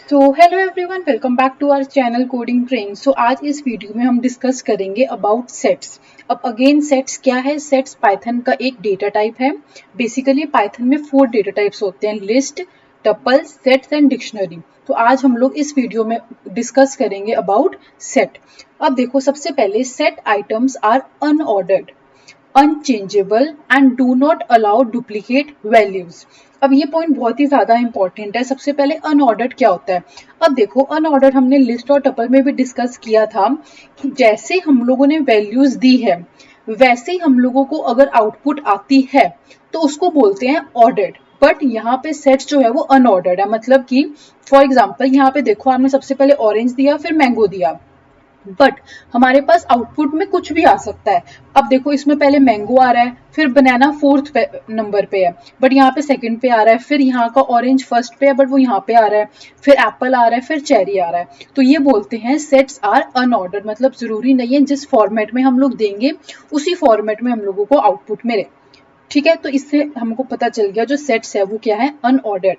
तो hello everyone, welcome back to our channel coding train. So आज इस video में हम डिस्कस करेंगे अबाउट सेट्स। अब अगेन सेट्स क्या है? सेट्स पाइथन का एक डेटा टाइप है। बेसिकली पाइथन में 4 डेटा टाइप्स होते हैं: list, tuples, sets and dictionary. तो आज हम लोग इस वीडियो में डिस्कस करेंगे अबाउट सेट। अब देखो, सबसे पहले set items are unordered, unchangeable and do not allow duplicate values. अब ये पॉइंट बहुत ही ज्यादा इंपॉर्टेंट है। सबसे पहले अनऑर्डर्ड क्या होता है? अब देखो, अनऑर्डर्ड हमने लिस्ट और टपल में भी डिस्कस किया था कि जैसे हम लोगों ने वैल्यूज दी है वैसे ही हम लोगों को अगर आउटपुट आती है तो उसको बोलते हैं ऑर्डर्ड। बट यहाँ पे सेट जो है वो अनऑर्डर्ड है। मतलब कि फॉर एग्जाम्पल यहाँ पे देखो, आपने सबसे पहले ऑरेंज दिया, फिर मैंगो दिया, बट हमारे पास आउटपुट में कुछ भी आ सकता है। अब देखो, इसमें पहले मैंगो आ रहा है, फिर बनाना फोर्थ नंबर पे है, बट यहाँ पे सेकंड पे आ रहा है, फिर यहाँ का ऑरेंज फर्स्ट पे है बट वो यहाँ पे आ रहा है, फिर एप्पल आ रहा है, फिर चेरी आ रहा है। तो ये बोलते हैं सेट्स आर अनऑर्डर्ड। मतलब जरूरी नहीं है जिस फॉर्मेट में हम लोग देंगे उसी फॉर्मेट में हम लोगों को आउटपुट मिले। ठीक है, तो इससे हमको पता चल गया जो सेट्स है वो क्या है, अनऑर्डर्ड।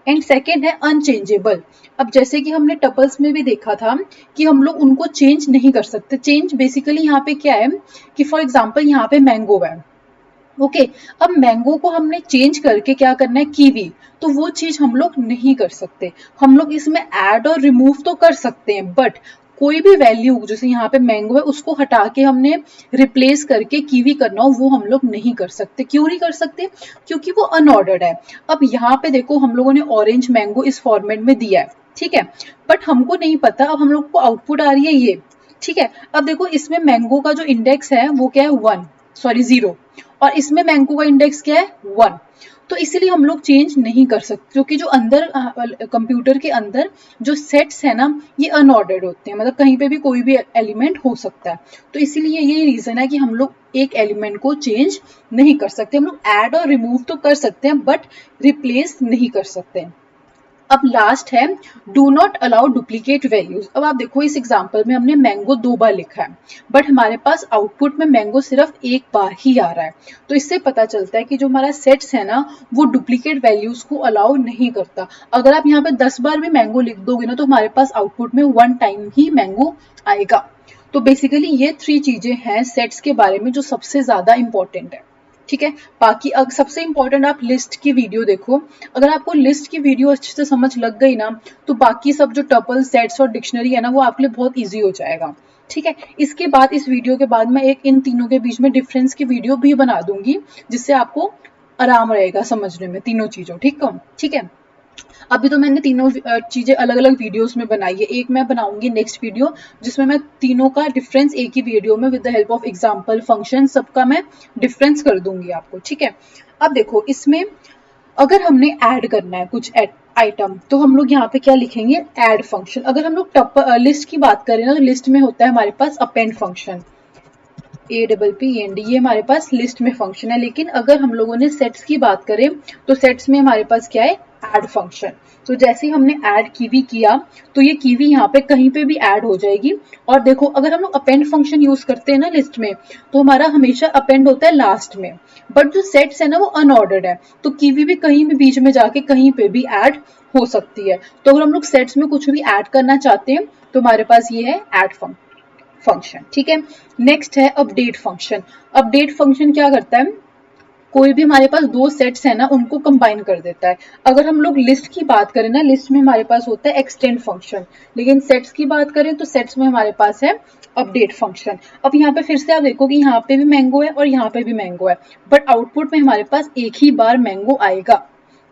एंड सेकेंड है अनचेंजेबल। अब जैसे कि हमने टपल्स में भी देखा था कि हम लोग उनको चेंज नहीं कर सकते। चेंज बेसिकली यहाँ पे क्या है कि फॉर एग्जाम्पल यहाँ पे मैंगो है, ओके। अब मैंगो को हमने चेंज करके क्या करना है, कीवी, तो वो चीज हम लोग नहीं कर सकते। हम लोग इसमें ऐड और रिमूव तो कर सकते हैं, बट कोई भी वैल्यू जैसे यहाँ पे मैंगो है उसको हटा के हमने रिप्लेस करके कीवी करना हो, वो हम लोग नहीं कर सकते। क्यों नहीं कर सकते? क्योंकि वो अनऑर्डर्ड है। अब यहाँ पे देखो, हम लोगों ने ऑरेंज मैंगो इस फॉर्मेट में दिया है, ठीक है, बट हमको नहीं पता अब हम लोग को आउटपुट आ रही है ये, ठीक है। अब देखो, इसमें मैंगो का जो इंडेक्स है वो क्या है, 1, सॉरी 0, और इसमें मैंगो का इंडेक्स क्या है, 1। तो इसीलिए हम लोग चेंज नहीं कर सकते, क्योंकि जो अंदर कंप्यूटर के अंदर जो सेट्स है ना, ये अनऑर्डर्ड होते हैं। मतलब कहीं पे भी कोई भी एलिमेंट हो सकता है। तो इसीलिए ये रीजन है कि हम लोग एक एलिमेंट को चेंज नहीं कर सकते। हम लोग ऐड और रिमूव तो कर सकते हैं बट रिप्लेस नहीं कर सकते। अब लास्ट है do not allow duplicate values. अब आप देखो, इस एग्जांपल में हमने मैंगो 2 बार लिखा है, बट हमारे पास आउटपुट में मैंगो सिर्फ एक बार ही आ रहा है। तो इससे पता चलता है कि जो हमारा सेट्स है ना, वो डुप्लीकेट वैल्यूज को अलाउ नहीं करता। अगर आप यहाँ पे 10 बार भी मैंगो लिख दोगे ना, तो हमारे पास आउटपुट में 1 टाइम ही मैंगो आएगा। तो बेसिकली ये 3 चीजें हैं सेट्स के बारे में जो सबसे ज्यादा इंपॉर्टेंट है, ठीक है। बाकी अब सबसे इंपॉर्टेंट, आप लिस्ट की वीडियो देखो। अगर आपको लिस्ट की वीडियो अच्छे से समझ लग गई ना, तो बाकी सब जो टपल, सेट्स और डिक्शनरी है ना, वो आपके लिए बहुत इजी हो जाएगा, ठीक है। इसके बाद इस वीडियो के बाद मैं एक इन तीनों के बीच में डिफरेंस की वीडियो भी बना दूंगी, जिससे आपको आराम रहेगा समझने में तीनों चीजों, ठीक है। अभी तो मैंने तीनों चीजें अलग अलग वीडियोस में बनाई है। एक मैं बनाऊंगी नेक्स्ट वीडियो जिसमें मैं तीनों का डिफरेंस एक ही वीडियो में with the help of example, function, सबका मैं डिफरेंस कर दूंगी आपको, ठीक है। अब देखो, इसमें अगर हमने ऐड करना है कुछ आइटम, तो हम लोग यहाँ पे क्या लिखेंगे, ऐड फंक्शन। अगर हम लोग लिस्ट की बात करें ना, तो लिस्ट में होता है हमारे पास अपेंड फंक्शन, APPEND, ये हमारे पास लिस्ट में फंक्शन है। लेकिन अगर हम लोगों ने सेट्स की बात करें तो सेट्स में हमारे पास क्या है, ऐड फंक्शन। तो जैसे ही हमने ऐड कीवी किया, तो ये कीवी यहाँ पे कहीं पे भी ऐड हो जाएगी। और देखो, अगर हम लोग अपेंड फंक्शन यूज करते हैं ना लिस्ट में, तो हमारा हमेशा अपेंड होता है लास्ट में। बट जो सेट्स है ना, वो अनऑर्डर्ड है, तो कीवी भी कहीं भी बीच में जाके कहीं पे भी ऐड हो सकती है। तो अगर हम लोग सेट्स में कुछ भी ऐड करना चाहते हैं तो हमारे पास ये है ऐड फंक्शन, ठीक है। नेक्स्ट है अपडेट फंक्शन। अपडेट फंक्शन क्या करता है, कोई भी हमारे पास दो सेट्स है ना, उनको कंबाइन कर देता है। अगर हम लोग लिस्ट की बात करें ना, लिस्ट में हमारे पास होता है एक्सटेंड फंक्शन, लेकिन सेट्स की बात करें तो सेट्स में हमारे पास है अपडेट फंक्शन। अब यहाँ पे फिर से आप देखो कि यहाँ पे भी मैंगो है और यहाँ पे भी मैंगो है, बट आउटपुट में हमारे पास एक ही बार मैंगो आएगा,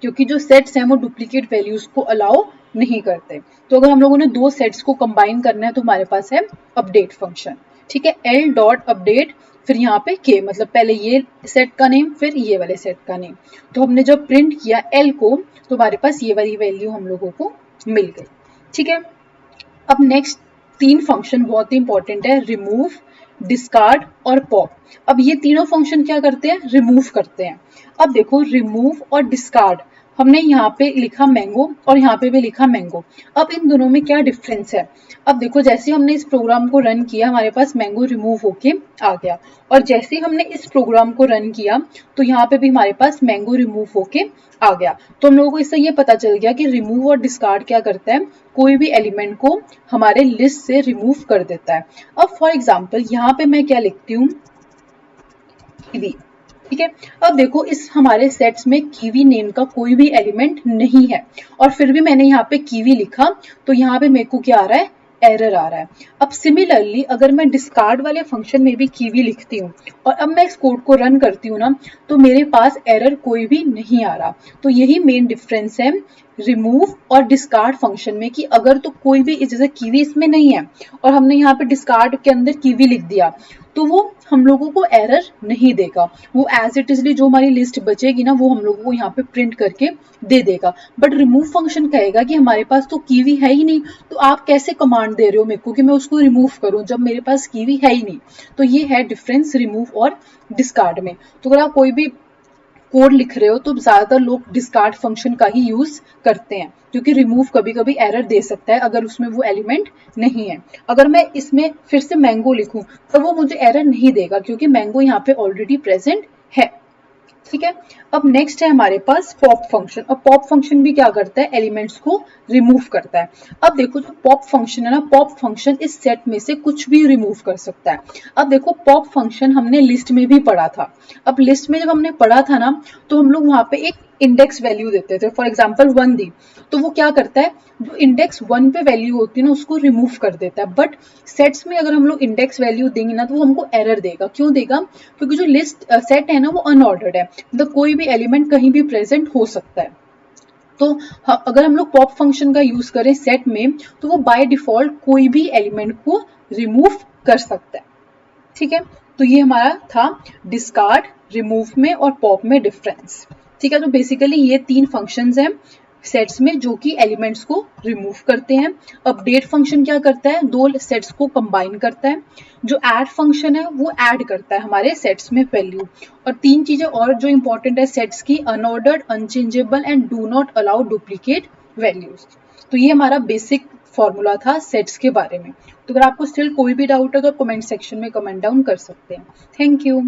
क्योंकि जो सेट्स हैं वो डुप्लीकेट वैल्यूज को अलाउ नहीं करते। तो अगर हम लोगों ने दो सेट्स को कंबाइन करना है तो हमारे पास है अपडेट फंक्शन, ठीक है। एल डॉट अपडेट, फिर यहाँ पे के, मतलब पहले ये सेट का नेम फिर ये वाले सेट का नेम। तो हमने जब प्रिंट किया एल को, तो हमारे पास ये वाली वैल्यू हम लोगों को मिल गई, ठीक है। अब नेक्स्ट 3 फंक्शन बहुत ही इंपॉर्टेंट है, रिमूव, डिस्कार्ड और पॉप। अब ये तीनों फंक्शन क्या करते हैं, रिमूव करते हैं। अब देखो, रिमूव और डिस्कार्ड हमने यहाँ पे लिखा मैंगो और यहाँ पे भी लिखा मैंगो। अब इन दोनों में क्या डिफरेंस है? अब देखो, जैसे हमने इस प्रोग्राम को रन किया हमारे पास मैंगो रिमूव होके आ गया, और जैसे हमने इस प्रोग्राम को रन किया तो यहाँ पे भी हमारे पास मैंगो रिमूव होके आ गया। तो हम लोगों को इससे ये पता चल गया कि रिमूव और डिस्कार्ड क्या करता है, कोई भी एलिमेंट को हमारे लिस्ट से रिमूव कर देता है। अब फॉर एग्जाम्पल यहाँ पे मैं क्या लिखती हूँ, कीवी। ठीक है, अब देखो इस हमारे सेट्स में कीवी नेम का कोई भी एलिमेंट नहीं है, और फिर भी मैंने यहाँ पे कीवी लिखा, तो यहाँ पे मेरे को क्या आ रहा है, एरर आ रहा है। अब सिमिलरली अगर मैं डिस्कार्ड वाले फंक्शन में भी कीवी लिखती हूँ और अब मैं इस कोड को रन करती हूँ ना, तो मेरे पास एरर कोई भी नहीं आ रहा। तो यही मेन डिफरेंस है रिमूव और डिस्कार्ड फंक्शन में, कि अगर तो कोई भी, जैसे कीवी इसमें नहीं है और हमने यहाँ पे डिस्कार्ड के अंदर कीवी लिख दिया, तो वो हम लोगों को एरर नहीं देगा, वो एज इट इजली जो हमारी लिस्ट बचेगी ना वो हम लोगों को यहाँ पे प्रिंट करके दे देगा। बट रिमूव फंक्शन कहेगा कि हमारे पास तो कीवी है ही नहीं, तो आप कैसे कमांड दे रहे हो मेरे को कि मैं उसको रिमूव करूं जब मेरे पास कीवी है ही नहीं। तो ये है डिफरेंस रिमूव और डिस्कार्ड में। तो अगर आप कोई भी कोड लिख रहे हो तो ज्यादातर लोग डिस्कार्ड फंक्शन का ही यूज करते हैं, क्योंकि रिमूव कभी कभी एरर दे सकता है अगर उसमें वो एलिमेंट नहीं है। अगर मैं इसमें फिर से मैंगो लिखूं तो वो मुझे एरर नहीं देगा, क्योंकि मैंगो यहाँ पे ऑलरेडी प्रेजेंट है। ठीक है, अब नेक्स्ट है हमारे पास पॉप फंक्शन। अब पॉप फंक्शन भी क्या करता है, एलिमेंट्स को रिमूव करता है। अब देखो जो पॉप फंक्शन है ना, पॉप फंक्शन इस सेट में से कुछ भी रिमूव कर सकता है। अब देखो पॉप फंक्शन हमने लिस्ट में भी पढ़ा था। अब लिस्ट में जब हमने पढ़ा था ना, तो हम लोग वहां पे एक इंडेक्स वैल्यू देते थे, फॉर एग्जाम्पल 1 दी, तो वो क्या करता है, जो इंडेक्स 1 पे वैल्यू होती है ना उसको रिमूव कर देता है। बट सेट्स में अगर हम लोग इंडेक्स वैल्यू देंगे ना तो वो हमको एरर देगा। क्यों देगा? क्योंकि जो लिस्ट सेट है ना वो अनऑर्डर्ड है, मतलब कोई भी एलिमेंट कहीं भी प्रेजेंट हो सकता है। तो अगर हम लोग पॉप फंक्शन का यूज करें सेट में, तो वो बाय डिफॉल्ट कोई भी एलिमेंट को रिमूव कर सकता है। ठीक है, तो ये हमारा था डिस्कार्ड, रिमूव में और पॉप में डिफरेंस। ठीक है, तो बेसिकली ये 3 फंक्शंस हैं सेट्स में जो कि एलिमेंट्स को रिमूव करते हैं। अपडेट फंक्शन क्या करता है, 2 सेट्स को कंबाइन करता है। जो ऐड फंक्शन है वो ऐड करता है हमारे सेट्स में वैल्यू। और 3 चीजें और जो इंपॉर्टेंट है सेट्स की, unordered, unchangeable and do not allow duplicate values. तो ये हमारा बेसिक फॉर्मूला था सेट्स के बारे में। तो अगर आपको स्टिल कोई भी डाउट है तो कमेंट सेक्शन में कमेंट डाउन कर सकते हैं। Thank you.